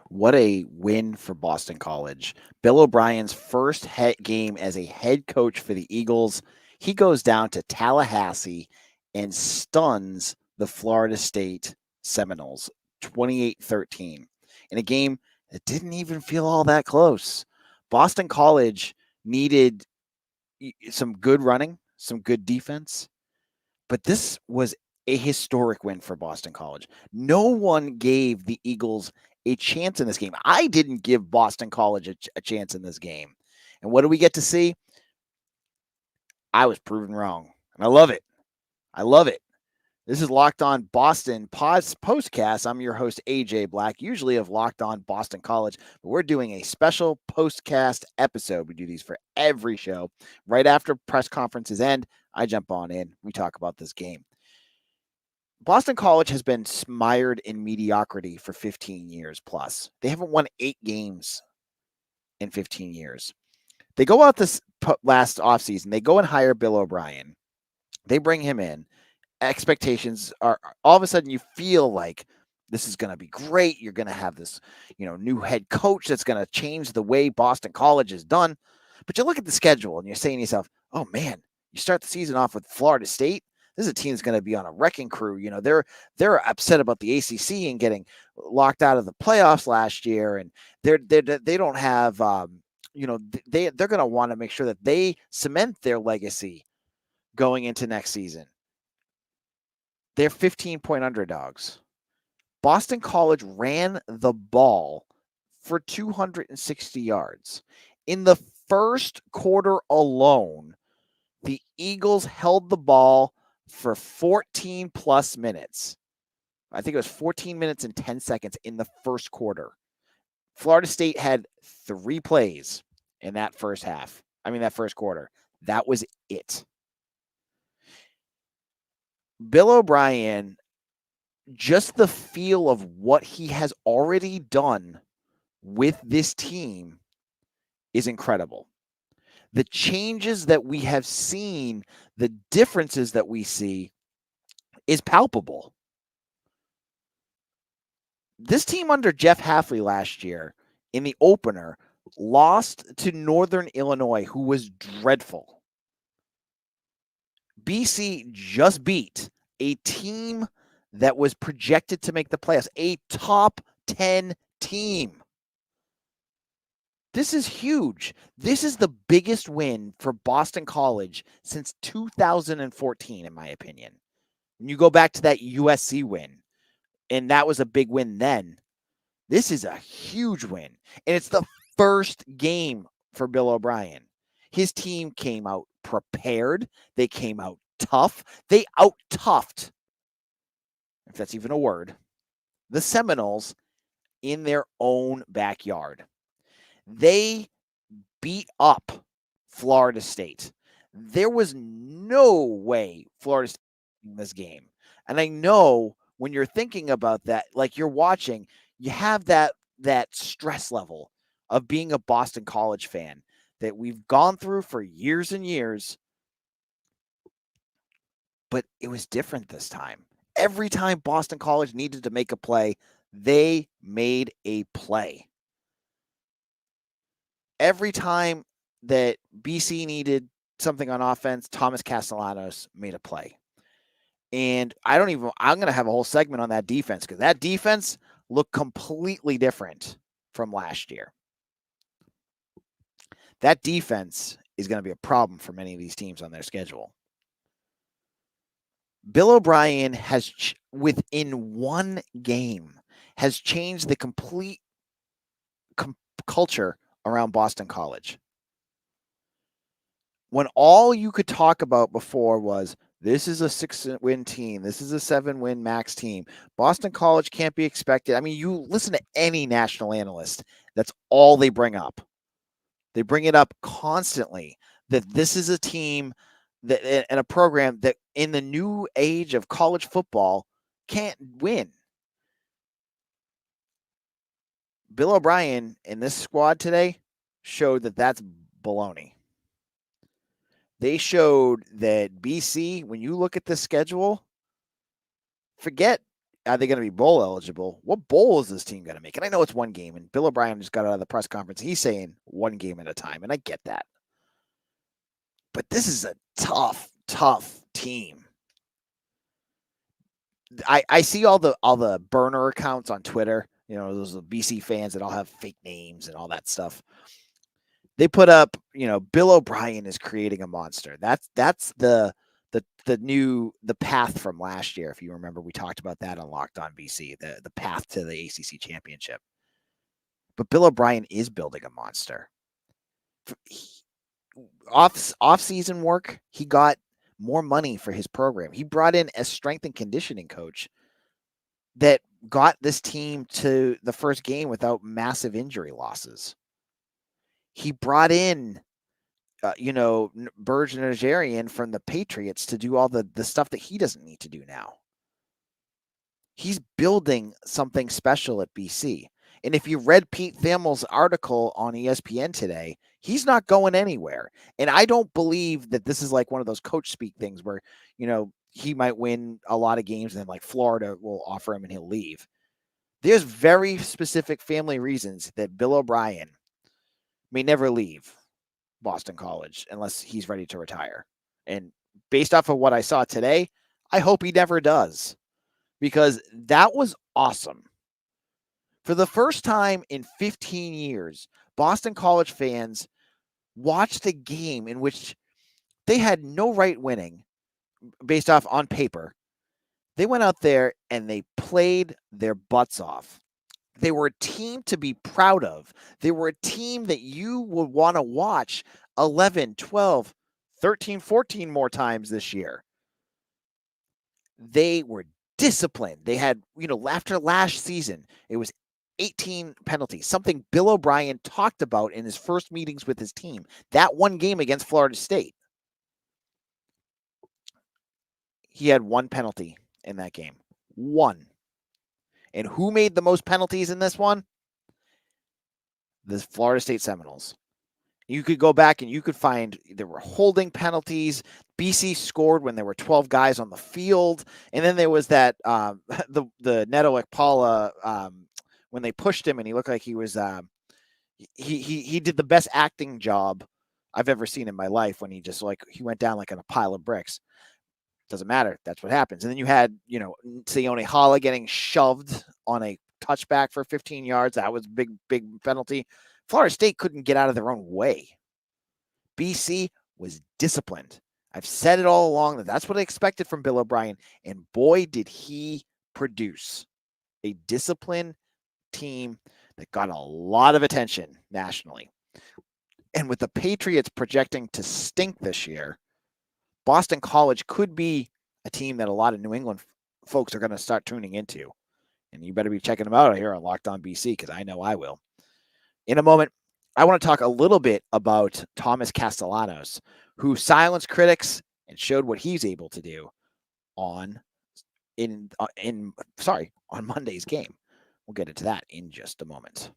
What a win for Boston College. Bill O'Brien's first game as a head coach for the Eagles. He goes down to Tallahassee and stuns the Florida State Seminoles 28-13 in a game that didn't even feel all that close. Boston College needed some good running, some good defense, but this was a historic win for Boston College. No one gave the Eagles a chance in this game. I didn't give Boston College a chance in this game. And what do we get to see? I was proven wrong. And I love it. I love it. This is Locked On Boston Postcast. I'm your host, AJ Black, usually of Locked On Boston College, but we're doing a special postcast episode. We do these for every show. Right after press conferences end, I jump on in. We talk about this game. Boston College has been mired in mediocrity for 15 years plus. They haven't won 8 games in 15 years. They go out this last offseason. They go and hire Bill O'Brien. They bring him in. Expectations are all of a sudden you feel like this is going to be great. You're going to have this, new head coach that's going to change the way Boston College is done. But you look at the schedule and you're saying to yourself, oh man, you start the season off with Florida State. This is a team that's going to be on a wrecking crew. They're upset about the ACC and getting locked out of the playoffs last year, and they don't have, they're going to want to make sure that they cement their legacy going into next season. They're 15-point underdogs. Boston College ran the ball for 260 yards. In the first quarter alone, the Eagles held the ball for 14 plus minutes. I think it was 14 minutes and 10 seconds in the first quarter. Florida State had 3 plays in that first quarter. That was it. Bill O'Brien, just the feel of what he has already done with this team is incredible. The changes that we have seen, the differences that we see is palpable. This team under Jeff Hafley last year in the opener lost to Northern Illinois, who was dreadful. BC just beat a team that was projected to make the playoffs, a top 10 team. This is huge. This is the biggest win for Boston College since 2014, in my opinion. When you go back to that USC win, and that was a big win then, this is a huge win. And it's the first game for Bill O'Brien. His team came out prepared. They came out tough. They out-toughed, if that's even a word, the Seminoles in their own backyard. They beat up Florida State. There was no way Florida State in this game. And I know when you're thinking about that, like you're watching, you have that stress level of being a Boston College fan that we've gone through for years and years. But it was different this time. Every time Boston College needed to make a play, they made a play. Every time that BC needed something on offense, Thomas Castellanos made a play. And I'm going to have a whole segment on that defense because that defense looked completely different from last year. That defense is going to be a problem for many of these teams on their schedule. Bill O'Brien has, within one game, has changed the complete culture around Boston College. When all you could talk about before was, this is a 6-win team, this is a 7-win max team, Boston College can't be expected. I mean, you listen to any national analyst, that's all they bring up. They bring it up constantly, that this is a team that and a program that in the new age of college football can't win. Bill O'Brien in this squad today showed that that's baloney. They showed that BC, when you look at the schedule, forget are they going to be bowl eligible? What bowl is this team going to make? And I know it's one game, and Bill O'Brien just got out of the press conference. He's saying one game at a time, and I get that. But this is a tough team. I see all the burner accounts on Twitter. You know, those BC fans that all have fake names and all that stuff. They put up, Bill O'Brien is creating a monster. That's the path from last year. If you remember, we talked about that on Locked On BC, the path to the ACC championship. But Bill O'Brien is building a monster. Off season work, he got more money for his program. He brought in a strength and conditioning coach that got this team to the first game without massive injury losses. He brought in, Burge Nigerian from the Patriots to do all the stuff that he doesn't need to do now. He's building something special at BC. And if you read Pete Thamel's article on ESPN today, he's not going anywhere. And I don't believe that this is like one of those coach speak things where, he might win a lot of games and then like Florida will offer him and he'll leave. There's very specific family reasons that Bill O'Brien may never leave Boston College unless he's ready to retire. And based off of what I saw today, I hope he never does, because that was awesome. For the first time in 15 years, Boston College fans watched a game in which they had no right winning based off on paper. They went out there and they played their butts off. They were a team to be proud of. They were a team that you would want to watch 11, 12, 13, 14 more times this year. They were disciplined. They had, after last season, it was 18 penalties, something Bill O'Brien talked about in his first meetings with his team. That one game against Florida State, he had one penalty in that game. One. And who made the most penalties in this one? The Florida State Seminoles. You could go back and you could find there were holding penalties. BC scored when there were 12 guys on the field. And then there was that, the Neto Ekpala, when they pushed him and he looked like he was, he did the best acting job I've ever seen in my life when he went down like on a pile of bricks. Doesn't matter. That's what happens. And then you had, Sione Hala getting shoved on a touchback for 15 yards. That was big penalty. Florida State couldn't get out of their own way. BC was disciplined. I've said it all along that's what I expected from Bill O'Brien. And boy, did he produce a disciplined team that got a lot of attention nationally. And with the Patriots projecting to stink this year, Boston College could be a team that a lot of New England folks are going to start tuning into. And you better be checking them out here on Locked On BC, because I know I will. In a moment, I want to talk a little bit about Thomas Castellanos, who silenced critics and showed what he's able to do on Monday's game. We'll get into that in just a moment.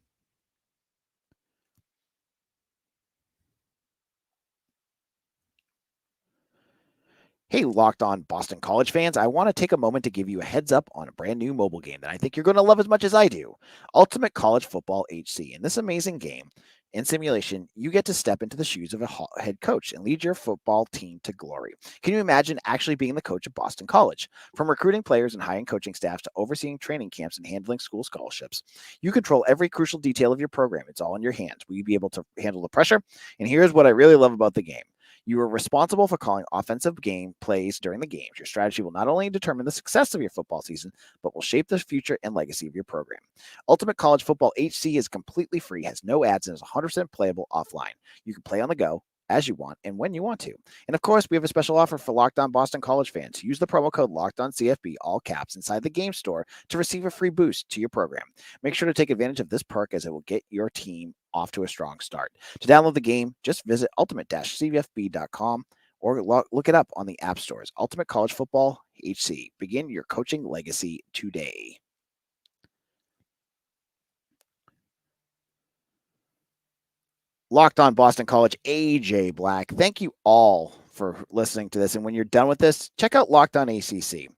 Hey, Locked On Boston College fans, I want to take a moment to give you a heads up on a brand new mobile game that I think you're going to love as much as I do, Ultimate College Football HC. In this amazing game and simulation, you get to step into the shoes of a head coach and lead your football team to glory. Can you imagine actually being the coach of Boston College? From recruiting players and hiring coaching staffs to overseeing training camps and handling school scholarships, you control every crucial detail of your program. It's all in your hands. Will you be able to handle the pressure? And here's what I really love about the game. You are responsible for calling offensive game plays during the games. Your strategy will not only determine the success of your football season, but will shape the future and legacy of your program. Ultimate College Football HC is completely free, has no ads, and is 100% playable offline. You can play on the go as you want and when you want to. And of course, we have a special offer for Locked On Boston College fans. Use the promo code LOCKEDONCFB, all caps, inside the game store to receive a free boost to your program. Make sure to take advantage of this perk, as it will get your team off to a strong start. To download the game, just visit ultimate-cfb.com or look it up on the app stores. Ultimate College Football HC. Begin your coaching legacy today. Locked On Boston College, AJ Black. Thank you all for listening to this. And when you're done with this, check out Locked On ACC.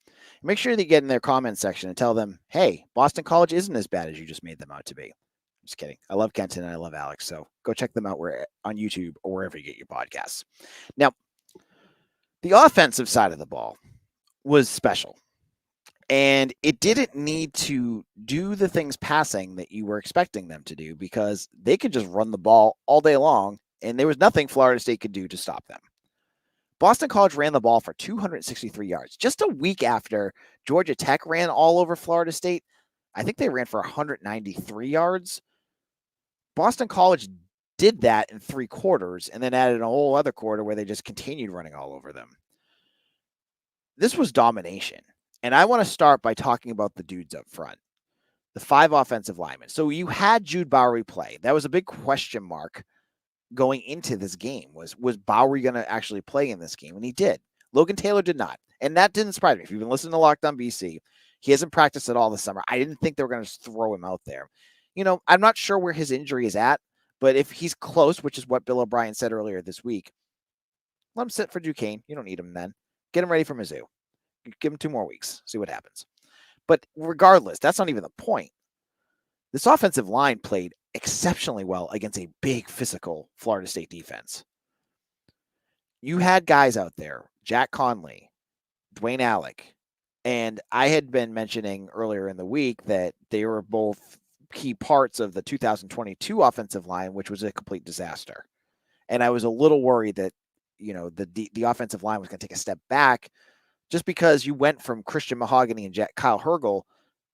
Make sure that you get in their comment section and tell them, hey, Boston College isn't as bad as you just made them out to be. I'm just kidding. I love Kenton and I love Alex. So go check them out on YouTube or wherever you get your podcasts. Now, the offensive side of the ball was special. And it didn't need to do the things passing that you were expecting them to do because they could just run the ball all day long, and there was nothing Florida State could do to stop them. Boston College ran the ball for 263 yards. Just a week after Georgia Tech ran all over Florida State, I think they ran for 193 yards. Boston College did that in 3 quarters and then added a whole other quarter where they just continued running all over them. This was domination. And I want to start by talking about the dudes up front, the 5 offensive linemen. So you had Jude Bowery play. That was a big question mark going into this game. Was Bowery going to actually play in this game? And he did. Logan Taylor did not. And that didn't surprise me. If you've been listening to Locked On BC, he hasn't practiced at all this summer. I didn't think they were going to throw him out there. I'm not sure where his injury is at, but if he's close, which is what Bill O'Brien said earlier this week, let him sit for Duquesne. You don't need him then. Get him ready for Mizzou. Give him 2 more weeks, see what happens. But regardless, that's not even the point. This offensive line played exceptionally well against a big physical Florida State defense. You had guys out there, Jack Conley, Dwayne Alec, and I had been mentioning earlier in the week that they were both key parts of the 2022 offensive line, which was a complete disaster. And I was a little worried that, the offensive line was going to take a step back just because you went from Christian Mahogany and Kyle Hergel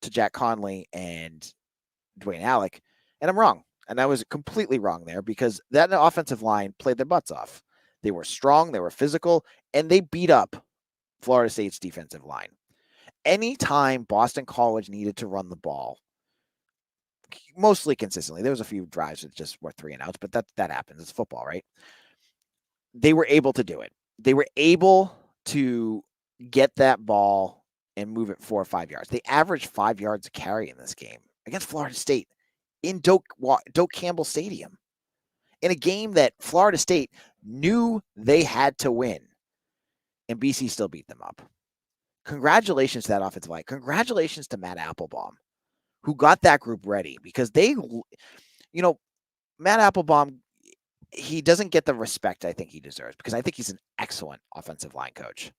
to Jack Conley and Dwayne Alec. And I'm wrong. And I was completely wrong there because that offensive line played their butts off. They were strong, they were physical, and they beat up Florida State's defensive line. Anytime Boston College needed to run the ball, mostly consistently, there was a few drives that just were 3 and outs, but that happens. It's football, right? They were able to do it. They were able to get that ball and move it 4 or 5 yards. They averaged 5 yards a carry in this game against Florida State in Doak Campbell Stadium in a game that Florida State knew they had to win, and BC still beat them up. Congratulations to that offensive line. Congratulations to Matt Applebaum, who got that group ready because Matt Applebaum, he doesn't get the respect I think he deserves because I think he's an excellent offensive line coach.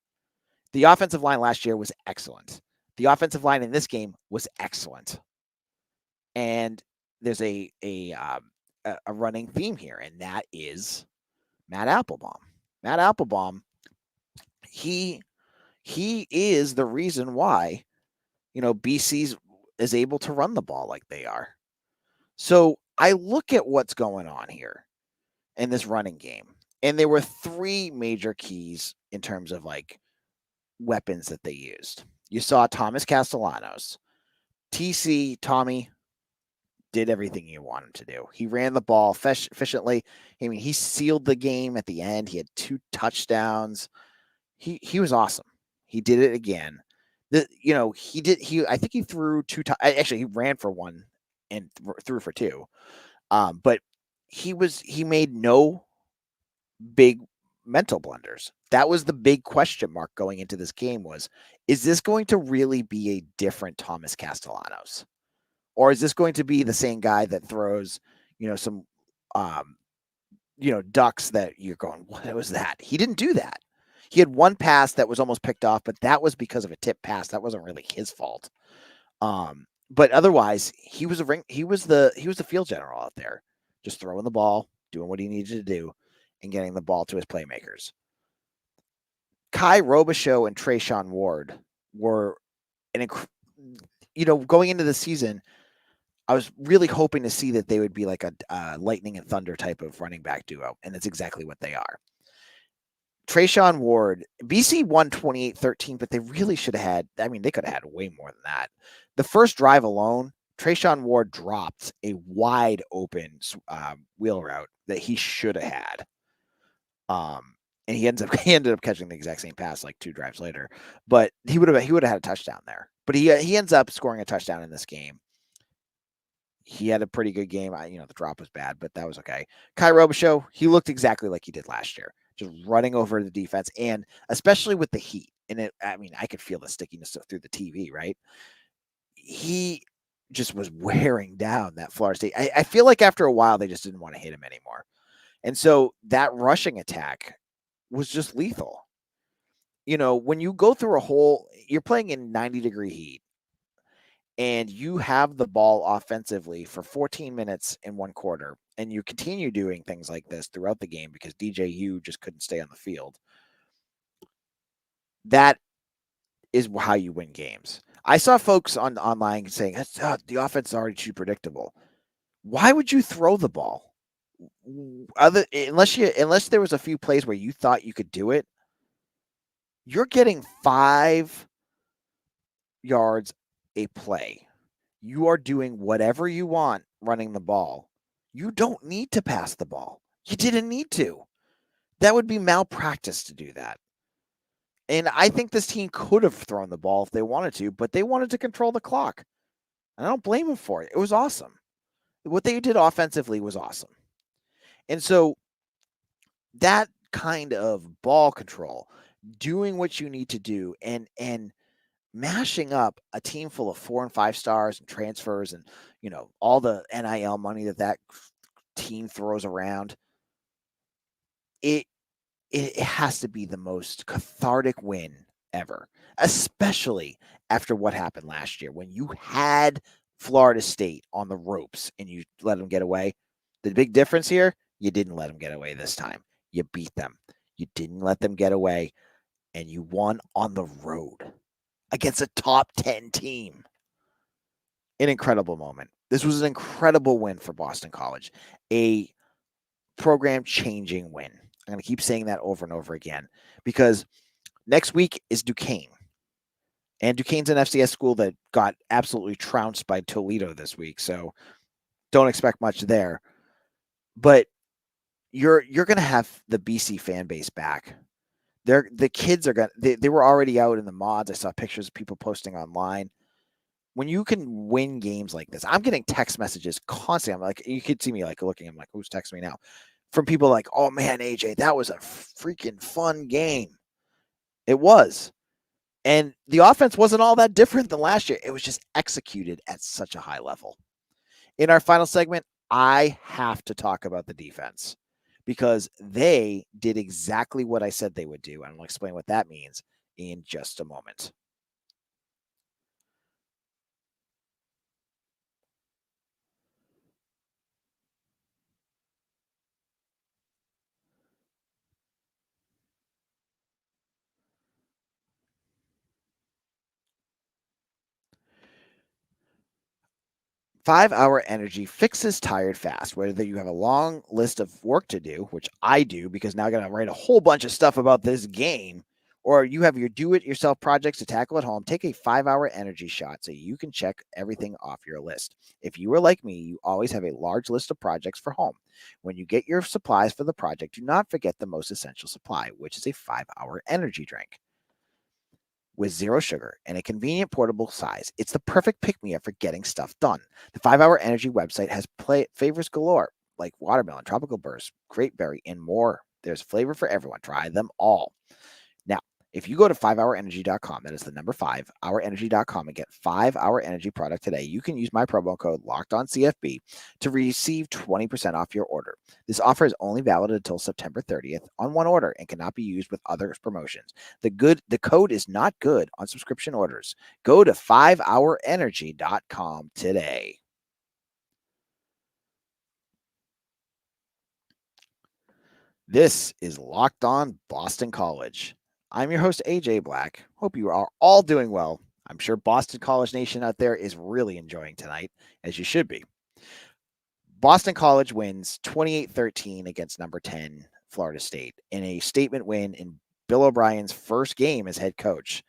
The offensive line last year was excellent. The offensive line in this game was excellent. And there's a running theme here, and that is Matt Applebaum. Matt Applebaum, he is the reason why, BC is able to run the ball like they are. So I look at what's going on here in this running game, and there were 3 major keys in terms of weapons that they used. You saw Thomas Castellanos. Tommy did everything you want him to do. He ran the ball efficiently. I mean, he sealed the game at the end. He had 2 touchdowns. He was awesome. He did it again. I think he threw 2 actually he ran for 1 and threw for 2. But he made no big mental blunders. That was the big question mark going into this game is this going to really be a different Thomas Castellanos? Or is this going to be the same guy that throws, some, ducks that you're going, what was that? He didn't do that. He had 1 pass that was almost picked off, but that was because of a tip pass. That wasn't really his fault. But otherwise, he was the field general out there, just throwing the ball, doing what he needed to do, and getting the ball to his playmakers. Kai Robichaux and Trayshawn Ward were going into the season, I was really hoping to see that they would be like a lightning and thunder type of running back duo, and that's exactly what they are. Trayshawn Ward, BC won 28-13, but they really should have had, they could have had way more than that. The first drive alone, Trayshawn Ward dropped a wide open wheel route that he should have had. And he ended up catching the exact same pass 2 drives later, but he would have had a touchdown there. But he ends up scoring a touchdown in this game. He had a pretty good game. The drop was bad, but that was okay. Kai Robichaux, he looked exactly like he did last year, just running over the defense, and especially with the heat. and I mean, I could feel the stickiness through the TV, right? He just was wearing down that Florida State. I feel like after a while, they just didn't want to hit him anymore. And so that rushing attack was just lethal. When you go through you're playing in 90-degree heat and you have the ball offensively for 14 minutes in one quarter, and you continue doing things like this throughout the game because DJ just couldn't stay on the field. That is how you win games. I saw folks online saying the offense is already too predictable. Why would you throw the ball? Unless there was a few plays where you thought you could do it, you're getting 5 yards a play. You are doing whatever you want running the ball. You don't need to pass the ball. You didn't need to. That would be malpractice to do that. And I think this team could have thrown the ball if they wanted to, but they wanted to control the clock. And I don't blame them for it. It was awesome. What they did offensively was awesome. And so that kind of ball control, doing what you need to do, and mashing up a team full of 4 and 5 stars and transfers and all the NIL money that team throws around, it has to be the most cathartic win ever, especially after what happened last year when you had Florida State on the ropes and you let them get away. The big difference here, you didn't let them get away this time. You beat them. You didn't let them get away, and you won on the road against a top 10 team. An incredible moment. This was an incredible win for Boston College, a program-changing win. I'm going to keep saying that over and over again because next week is Duquesne. And Duquesne's an FCS school that got absolutely trounced by Toledo this week, so don't expect much there. But you're going to have the BC fan base back. The kids are going to, they were already out in the mods. I saw pictures of people posting online. When you can win games like this, I'm getting text messages constantly. I'm like, you could see me like looking, I'm like, who's texting me now? From people like, oh man, AJ, that was a freaking fun game. It was. And the offense wasn't all that different than last year. It was just executed at such a high level. In our final segment, I have to talk about the defense because they did exactly what I said they would do. And I'll explain what that means in just a moment. Five-Hour Energy fixes tired fast. Whether you have a long list of work to do, which I do because now I got to write a whole bunch of stuff about this game, or you have your do-it-yourself projects to tackle at home, take a 5-Hour Energy shot so you can check everything off your list. If you are like me, you always have a large list of projects for home. When you get your supplies for the project, do not forget the most essential supply, which is a 5-Hour Energy drink. With 0 sugar and a convenient portable size, it's the perfect pick-me-up for getting stuff done. The 5-Hour Energy website has flavors galore, like watermelon, tropical burst, grapeberry, and more. There's flavor for everyone. Try them all. Now, if you go to 5hourenergy.com, that is the number 5hourenergy.com, and get 5-Hour Energy product today, you can use my promo code LOCKEDONCFB to receive 20% off your order. This offer is only valid until September 30th on one order and cannot be used with other promotions. The code is not good on subscription orders. Go to 5hourenergy.com today. This is Locked On Boston College. I'm your host, AJ Black. Hope you are all doing well. I'm sure Boston College Nation out there is really enjoying tonight, as you should be. Boston College wins 28-13 against number 10, Florida State, in a statement win in Bill O'Brien's first game as head coach.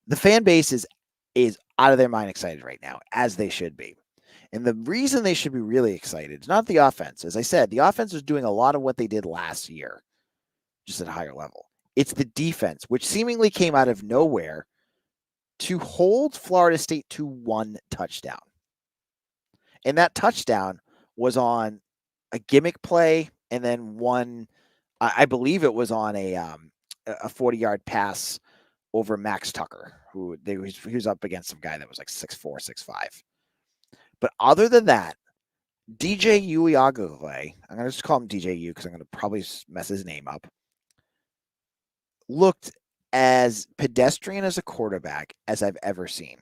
The fan base is out of their mind excited right now, as they should be. And the reason they should be really excited is not the offense. As I said, the offense was doing a lot of what they did last year, just at a higher level. It's the defense, which seemingly came out of nowhere to hold Florida State to 1 touchdown. And that touchdown was on a gimmick play and then one, I believe it was on a 40-yard pass over Max Tucker, he was up against some guy that was like 6'4", 6'5". But other than that, DJ Uiagalelei, I'm going to just call him DJU because I'm going to probably mess his name up, looked as pedestrian as a quarterback as I've ever seen.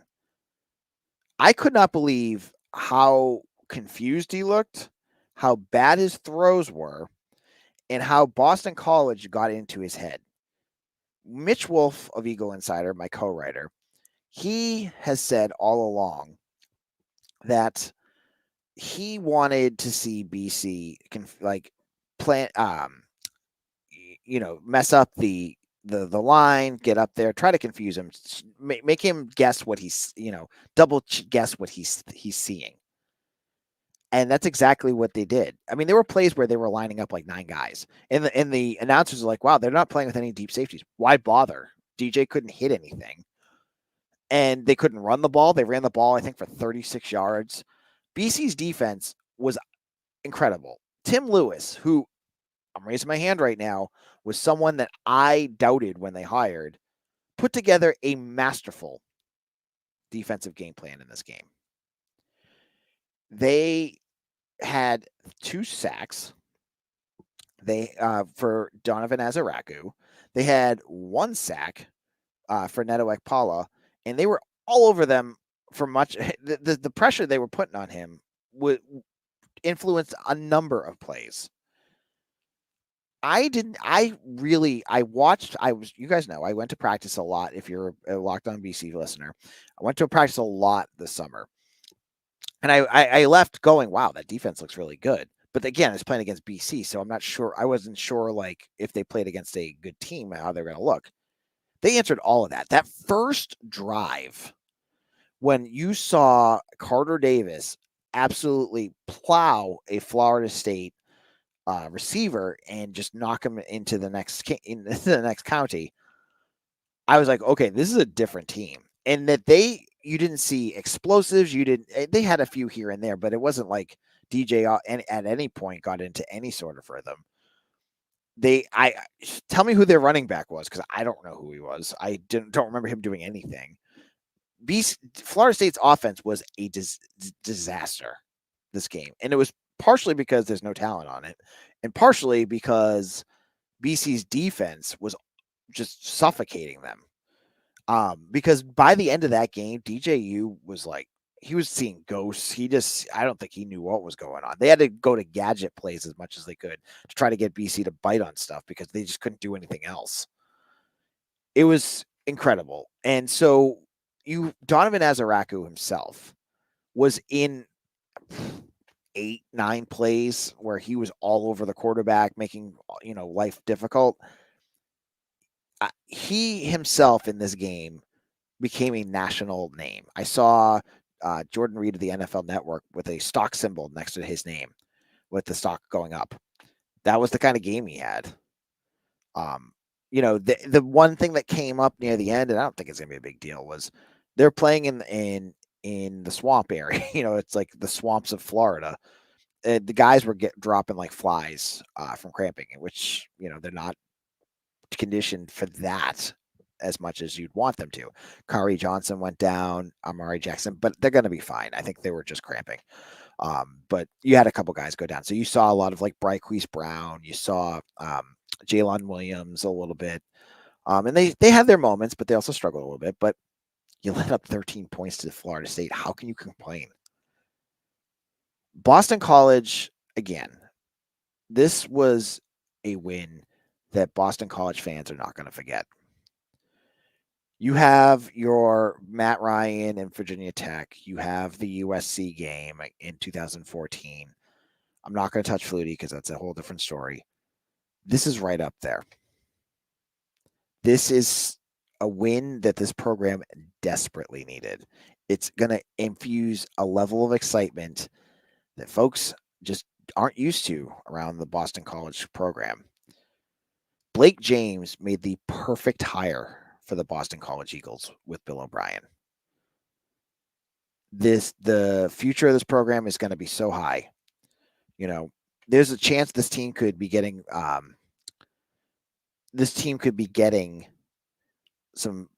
I could not believe how confused he looked, how bad his throws were, and how Boston College got into his head. Mitch Wolf of Eagle Insider, my co-writer, he has said all along that he wanted to see BC mess up the line, get up there, try to confuse him, make him guess what he's, double guess what he's seeing. And that's exactly what they did. I mean, there were plays where they were lining up like 9 guys, and the announcers are like, "Wow, they're not playing with any deep safeties. Why bother?" DJ couldn't hit anything, and they couldn't run the ball. They ran the ball, I think, for 36 yards. BC's defense was incredible. Tim Lewis, who I'm raising my hand right now, was someone that I doubted when they hired, put together a masterful defensive game plan in this game. They had 2 sacks. They for Donovan Azaraku. They had 1 sack for Neto Ekpala, and they were all over them for much. The pressure they were putting on him would influence a number of plays. You guys know, I went to practice a lot. If you're a Locked On BC listener, I went to practice a lot this summer. And I left going, wow, that defense looks really good. But again, it's playing against BC, so I wasn't sure like if they played against a good team, how they're going to look. They answered all of that. That first drive, when you saw Carter Davis absolutely plow a Florida State receiver and just knock him into the next county, I was like, okay, this is a different team. And that you didn't see explosives. They had a few here and there, but it wasn't like DJ at any point got into any sort of rhythm. Tell me who their running back was, because I don't know who he was. I don't remember him doing anything. Florida State's offense was a disaster this game, and it was partially because there's no talent on it, and partially because BC's defense was just suffocating them. Because by the end of that game, DJU was like, he was seeing ghosts. I don't think he knew what was going on. They had to go to gadget plays as much as they could to try to get BC to bite on stuff because they just couldn't do anything else. It was incredible. And so Donovan Azaraku himself was in 8, 9 plays where he was all over the quarterback, making, life difficult. He himself in this game became a national name. I saw Jordan Reed of the NFL Network with a stock symbol next to his name with the stock going up. That was the kind of game he had. The one thing that came up near the end, and I don't think it's going to be a big deal, was they're playing in the swamp area. It's like the swamps of Florida. The guys were dropping like flies from cramping, which, they're not conditioned for that as much as you'd want them to. Kari Johnson went down, Amari Jackson, but they're going to be fine. I think they were just cramping. But you had a couple guys go down. So you saw a lot of like Bryquise Brown. You saw Jalen Williams a little bit. And they had their moments, but they also struggled a little bit. But you let up 13 points to Florida State. How can you complain? Boston College, again, this was a win that Boston College fans are not going to forget. You have your Matt Ryan and Virginia Tech. You have the USC game in 2014. I'm not going to touch Flutie because that's a whole different story. This is right up there. This is a win that this program desperately needed. It's going to infuse a level of excitement that folks just aren't used to around the Boston College program. Blake James made the perfect hire for the Boston College Eagles with Bill O'Brien. The future of this program is going to be so high. There's a chance this team could be getting some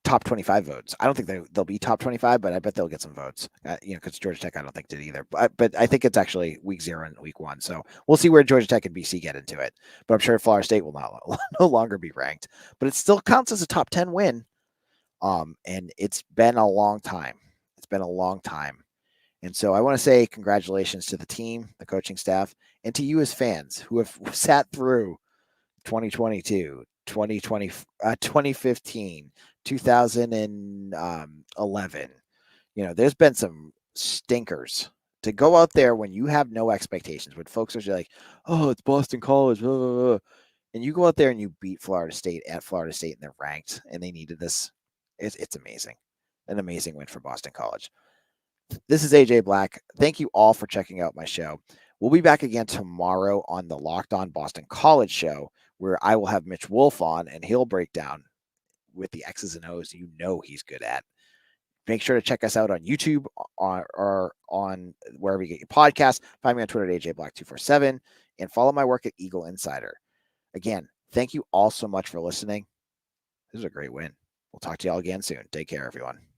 top 25 votes. I don't think they'll be top 25, but I bet they'll get some votes. Because Georgia Tech, I don't think did either. But I think it's actually week 0 and week 1. So we'll see where Georgia Tech and BC get into it. But I'm sure Florida State will no longer be ranked. But it still counts as a top 10 win. And it's been a long time. It's been a long time. And so I want to say congratulations to the team, the coaching staff, and to you as fans who have sat through 2022, 2020, 2015, 2011. There's been some stinkers. To go out there when you have no expectations, when folks are like, oh, it's Boston College, blah, blah, blah. And you go out there and you beat Florida State at Florida State and they're ranked and they needed this. It's amazing. An amazing win for Boston College. This is AJ Black. Thank you all for checking out my show. We'll be back again tomorrow on the Locked On Boston College show, where I will have Mitch Wolf on, and he'll break down with the X's and O's he's good at. Make sure to check us out on YouTube or on wherever you get your podcasts. Find me on Twitter at AJBlack247 and follow my work at Eagle Insider. Again, thank you all so much for listening. This was a great win. We'll talk to you all again soon. Take care, everyone.